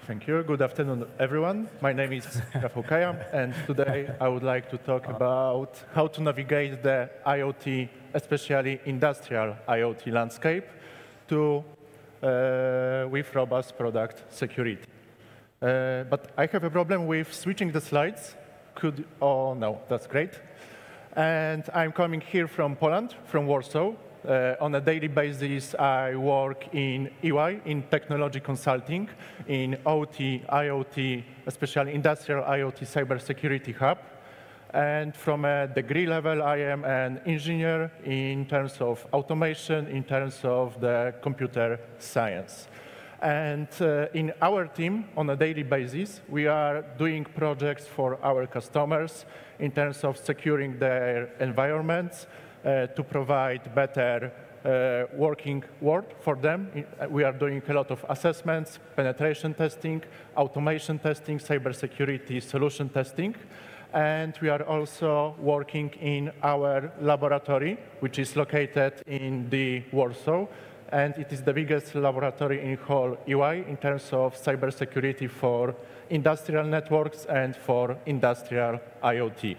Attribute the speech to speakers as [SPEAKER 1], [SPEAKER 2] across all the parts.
[SPEAKER 1] Thank you. Good afternoon, everyone. My name is Rafal Kaja, and today I would like to talk about how to navigate the IoT, especially industrial IoT landscape, with robust product security. But I have a problem with switching the slides. Oh, no, that's great. And I'm coming here from Poland, from Warsaw. On a daily basis, I work in EY, in technology consulting, in OT, IoT, especially industrial IoT cybersecurity hub. And from a degree level, I am an engineer in terms of automation, in terms of the computer science. And in our team, on a daily basis, we are doing projects for our customers in terms of securing their environments, to provide better working world for them. We are doing a lot of assessments, penetration testing, automation testing, cybersecurity solution testing. And we are also working in our laboratory, which is located in the Warsaw. And it is the biggest laboratory in whole EY in terms of cybersecurity for industrial networks and for industrial IoT.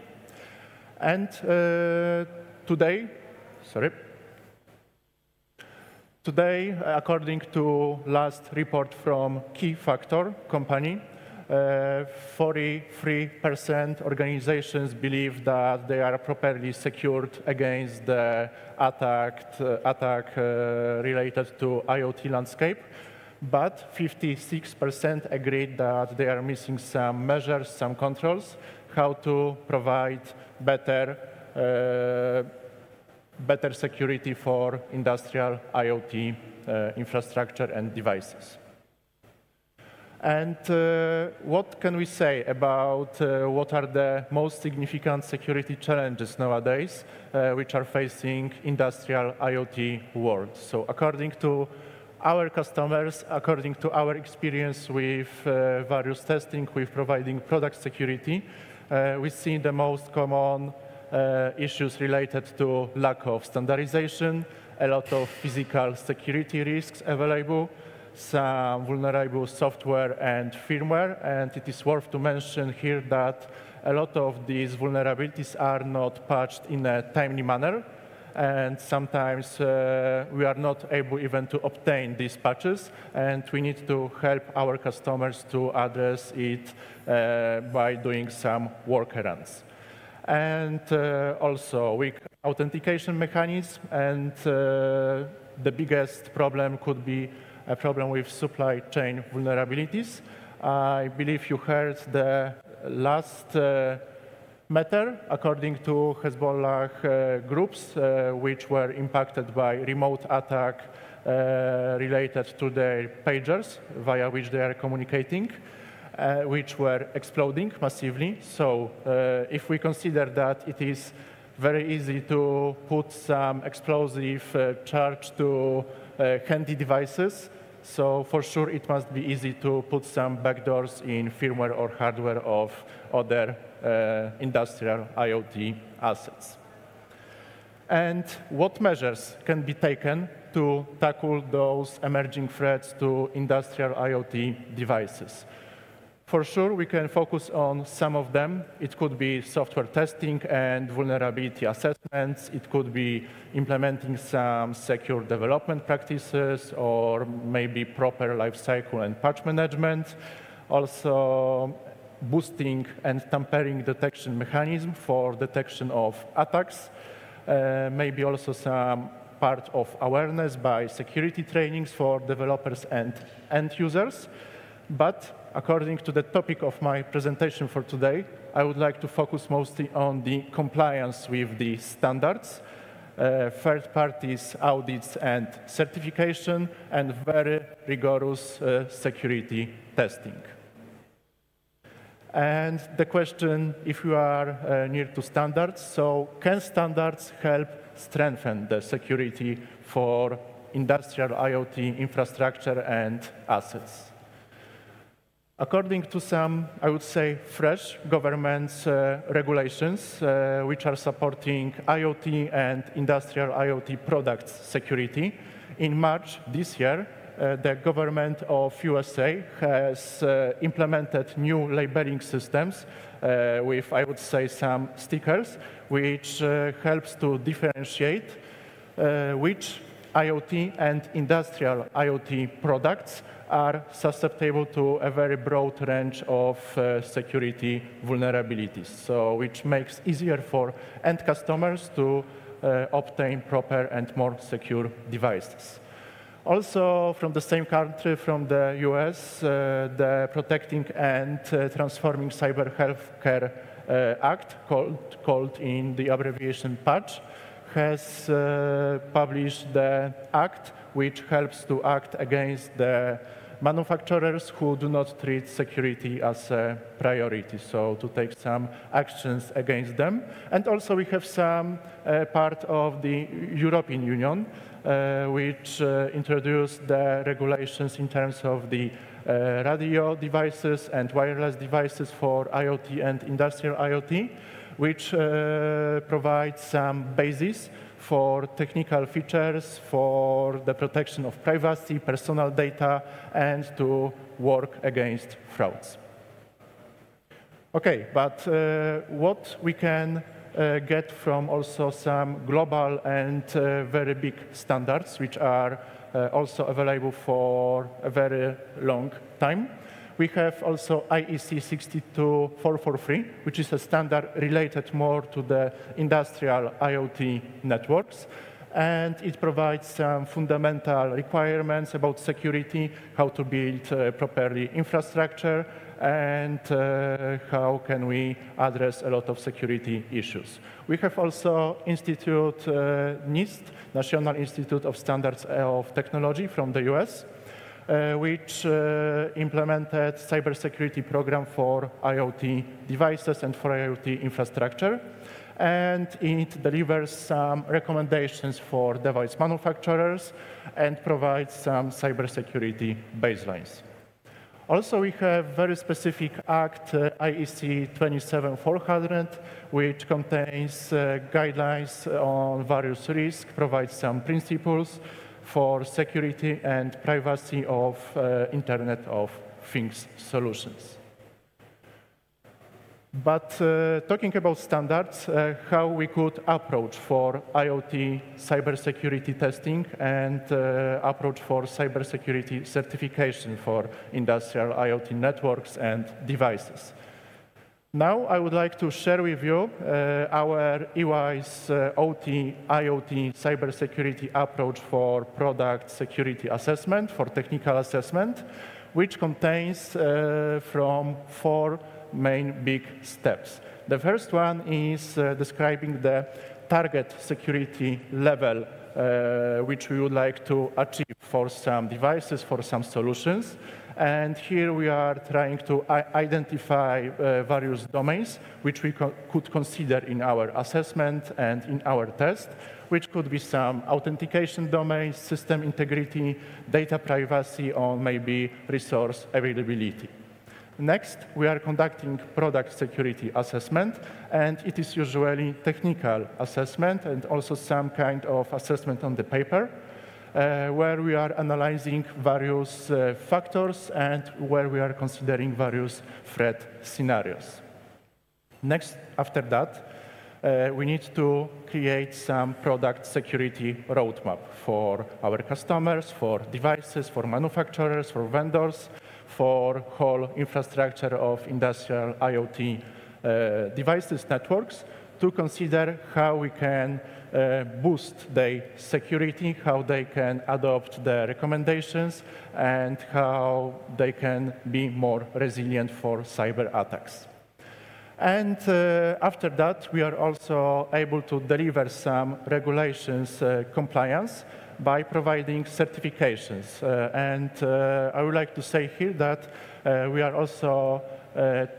[SPEAKER 1] And Today, according to last report from Key Factor company, 43% organizations believe that they are properly secured against the attack related to IoT landscape, but 56% agreed that they are missing some measures, some controls, how to provide better security for industrial IoT infrastructure and devices. And what can we say about what are the most significant security challenges nowadays which are facing industrial IoT world? So according to our customers, according to our experience with various testing, with providing product security, we see the most common issues related to lack of standardization, a lot of physical security risks available, some vulnerable software and firmware, and it is worth to mention here that a lot of these vulnerabilities are not patched in a timely manner, and sometimes we are not able even to obtain these patches, and we need to help our customers to address it by doing some workarounds. And also weak authentication mechanism, and the biggest problem could be a problem with supply chain vulnerabilities. I believe you heard the last matter according to Hezbollah groups which were impacted by remote attack related to their pagers via which they are communicating. Which were exploding massively. So if we consider that it is very easy to put some explosive charge to handy devices, so for sure it must be easy to put some backdoors in firmware or hardware of other industrial IoT assets. And what measures can be taken to tackle those emerging threats to industrial IoT devices? For sure, we can focus on some of them. It could be software testing and vulnerability assessments. It could be implementing some secure development practices or maybe proper lifecycle and patch management. Also, boosting and tampering detection mechanism for detection of attacks. Maybe also some part of awareness by security trainings for developers and end users. But according to the topic of my presentation for today, I would like to focus mostly on the compliance with the standards, third parties, audits, and certification, and very rigorous security testing. And the question, if you are near to standards, so can standards help strengthen the security for industrial IoT infrastructure and assets? According to some, I would say, fresh government's regulations, which are supporting IoT and industrial IoT products security, in March this year, the government of USA has implemented new labeling systems with, I would say, some stickers, which helps to differentiate which IoT and industrial IoT products are susceptible to a very broad range of security vulnerabilities, so which makes easier for end customers to obtain proper and more secure devices. Also, from the same country, from the US, the Protecting and Transforming Cyber Healthcare Act, called in the abbreviation PATCH, has published the act which helps to act against the manufacturers who do not treat security as a priority, so to take some actions against them. And also we have some part of the European Union which introduced the regulations in terms of the radio devices and wireless devices for IoT and industrial IoT, which provides some basis for technical features, for the protection of privacy, personal data, and to work against frauds. Okay, but what we can get from also some global and very big standards, which are also available for a very long time. We have also IEC 62443, which is a standard related more to the industrial IoT networks. And it provides some fundamental requirements about security, how to build properly infrastructure, and how can we address a lot of security issues. We have also Institute NIST, National Institute of Standards of Technology from the US, which implemented cybersecurity program for IoT devices and for IoT infrastructure. And it delivers some recommendations for device manufacturers and provides some cybersecurity baselines. Also, we have very specific act, IEC 27400, which contains guidelines on various risks, provides some principles for security and privacy of Internet of Things solutions. But talking about standards, how we could approach for IoT cybersecurity testing and approach for cybersecurity certification for industrial IoT networks and devices. Now I would like to share with you our EY's OT IoT cybersecurity approach for product security assessment, for technical assessment, which contains from 4 main big steps. The first one is describing the target security level which we would like to achieve for some devices, for some solutions. And here we are trying to identify various domains which we could consider in our assessment and in our test, which could be some authentication domains, system integrity, data privacy, or maybe resource availability. Next, we are conducting product security assessment, and it is usually technical assessment and also some kind of assessment on the paper, where we are analyzing various factors and where we are considering various threat scenarios. Next, after that, we need to create some product security roadmap for our customers, for devices, for manufacturers, for vendors, for whole infrastructure of industrial IoT devices networks, to consider how we can boost their security, how they can adopt the recommendations, and how they can be more resilient for cyber attacks. And after that, we are also able to deliver some regulations compliance by providing certifications. And I would like to say here that we are also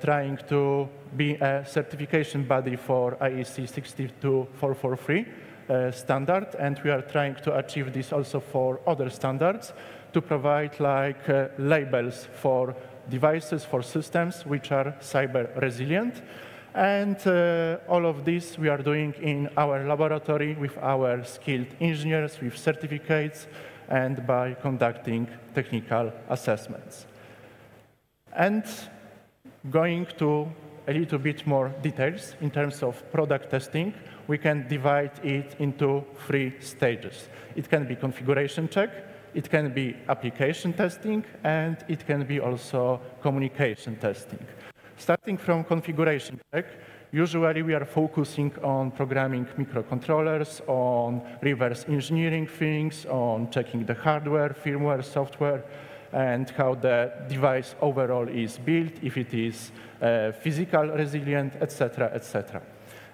[SPEAKER 1] trying to be a certification body for IEC 62443 standard, and we are trying to achieve this also for other standards to provide like labels for devices, for systems which are cyber resilient. And all of this we are doing in our laboratory with our skilled engineers with certificates and by conducting technical assessments. And going to a little bit more details in terms of product testing, we can divide it into 3 stages. It can be configuration check, it can be application testing, and it can be also communication testing. Starting from configuration check, usually we are focusing on programming microcontrollers, on reverse engineering things, on checking the hardware, firmware, software, and how the device overall is built, if it is physical resilient, etc., etc.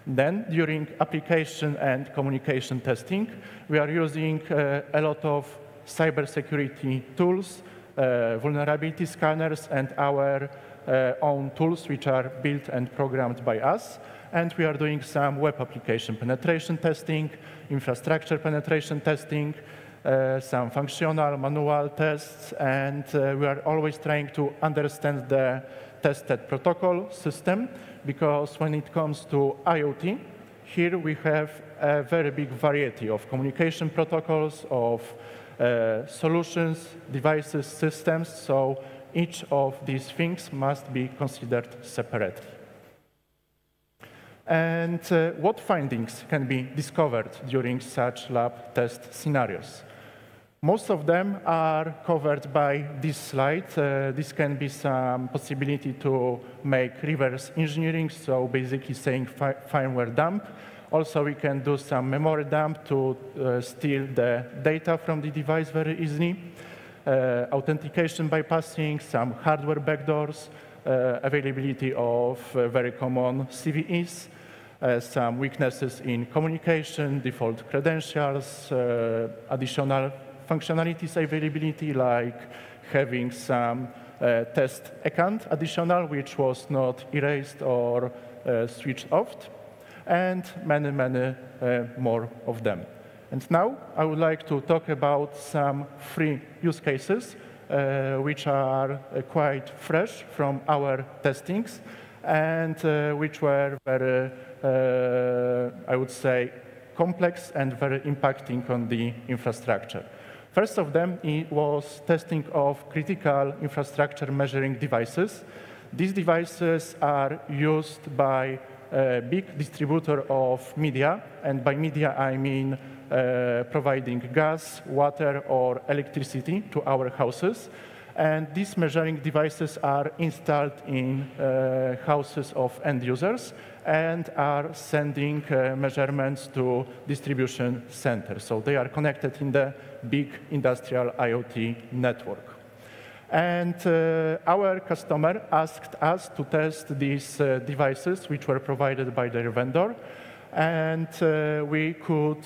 [SPEAKER 1] Then, during application and communication testing, we are using a lot of cybersecurity tools, vulnerability scanners, and our own tools, which are built and programmed by us. And we are doing some web application penetration testing, infrastructure penetration testing, some functional manual tests, and we are always trying to understand the tested protocol system, because when it comes to IoT, here we have a very big variety of communication protocols, of solutions, devices, systems, so each of these things must be considered separately. And what findings can be discovered during such lab test scenarios? Most of them are covered by this slide. This can be some possibility to make reverse engineering, so basically saying firmware dump. Also, we can do some memory dump to steal the data from the device very easily. Authentication bypassing, some hardware backdoors, availability of very common CVEs, some weaknesses in communication, default credentials, additional functionalities availability, like having some test account additional, which was not erased or switched off, and many, many more of them. And now I would like to talk about some 3 use cases which are quite fresh from our testings and which were very, I would say, complex and very impacting on the infrastructure. First of them was testing of critical infrastructure measuring devices. These devices are used by a big distributor of media, and by media I mean providing gas, water, or electricity to our houses. And these measuring devices are installed in houses of end users and are sending measurements to distribution centers. So they are connected in the big industrial IoT network. And our customer asked us to test these devices, which were provided by their vendor. And we could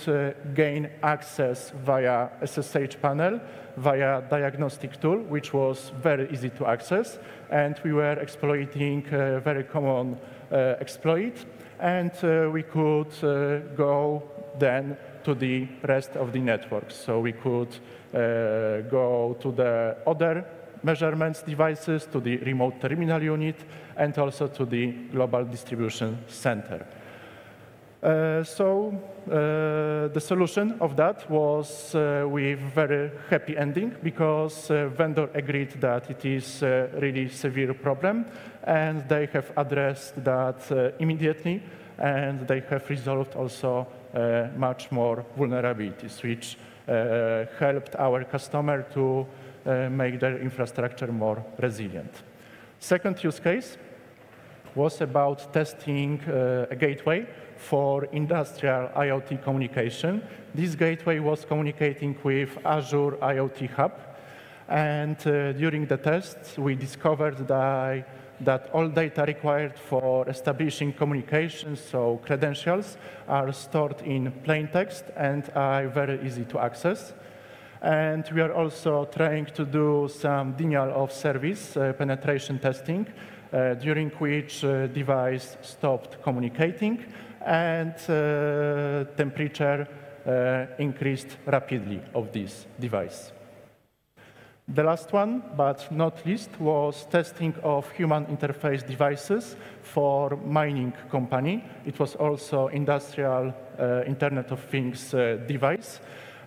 [SPEAKER 1] gain access via SSH panel, via diagnostic tool, which was very easy to access. And we were exploiting a very common exploit. And we could go then to the rest of the network. So we could go to the other measurements devices, to the remote terminal unit, and also to the global distribution center. So the solution of that was with very happy ending, because vendor agreed that it is a really severe problem, and they have addressed that immediately, and they have resolved also much more vulnerabilities, which helped our customer to make their infrastructure more resilient. Second use case was about testing a gateway for industrial IoT communication. This gateway was communicating with Azure IoT Hub. And during the tests, we discovered that all data required for establishing communications, so credentials, are stored in plain text and are very easy to access. And we are also trying to do some denial of service penetration testing, during which device stopped communicating and temperature increased rapidly of this device. The last one, but not least, was testing of human interface devices for mining company. It was also industrial Internet of Things device.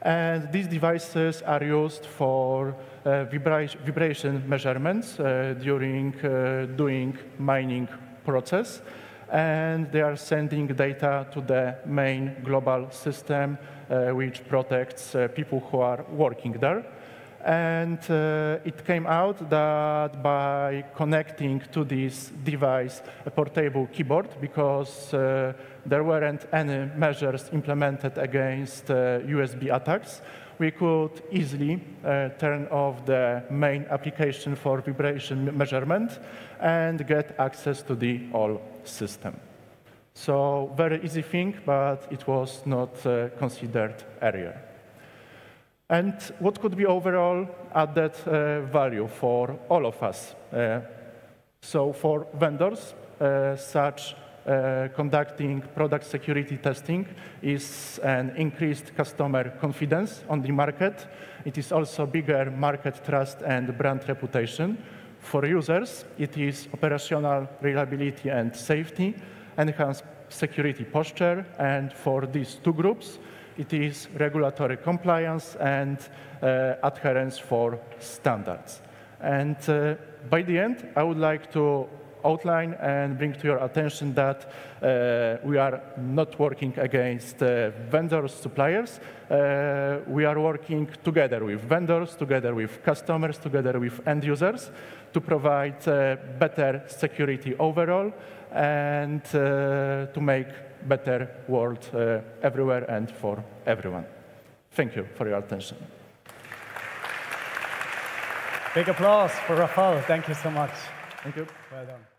[SPEAKER 1] And these devices are used for vibration measurements during doing mining process. And they are sending data to the main global system, which protects people who are working there. And it came out that by connecting to this device a portable keyboard, because there weren't any measures implemented against USB attacks, we could easily turn off the main application for vibration measurement and get access to the whole system. So very easy thing, but it was not considered earlier. And what could be overall added value for all of us? So for vendors, such conducting product security testing is an increased customer confidence on the market. It is also bigger market trust and brand reputation. For users, it is operational reliability and safety, enhanced security posture, and for these two groups, it is regulatory compliance and adherence for standards. And by the end, I would like to outline and bring to your attention that we are not working against vendors, suppliers. We are working together with vendors, together with customers, together with end users to provide better security overall and to make better world everywhere and for everyone. Thank you for your attention.
[SPEAKER 2] Big applause for Rafal. Thank you so much.
[SPEAKER 1] Thank you.
[SPEAKER 2] Well done.